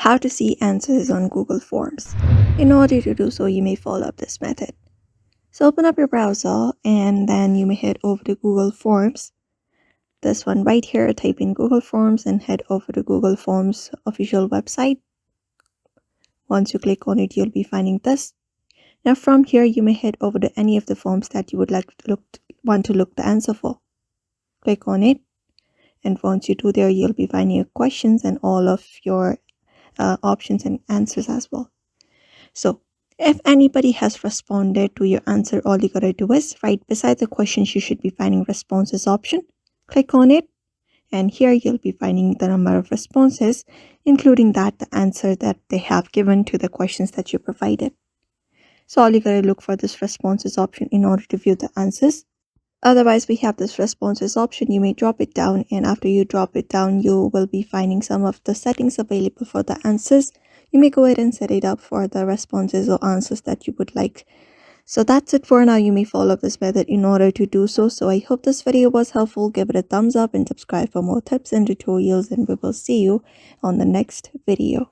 How to see answers on Google Forms. In order to do so, you may follow up this method. So open up your browser and then you may head over to Google Forms. This one right here, type in Google Forms and head over to Google Forms official website. Once you click on it, you'll be finding this. Now from here, you may head over to any of the forms that you would like to want to look the answer for. Click on it, and once you do there, you'll be finding your questions and all of your options and answers as well. So if anybody has responded to your answer, all you gotta do is right beside the questions, you should be finding responses option. Click on it, and here you'll be finding the number of responses, including the answer that they have given to the questions that you provided. So all you gotta look for this responses option in order to view the answers. Otherwise, we have this responses option. You may drop it down, and after you drop it down, you will be finding some of the settings available for the answers. You may go ahead and set it up for the responses or answers that you would like. So that's it for now. You may follow this method in order to do so. So I hope this video was helpful. Give it a thumbs up and subscribe for more tips and tutorials, and we will see you on the next video.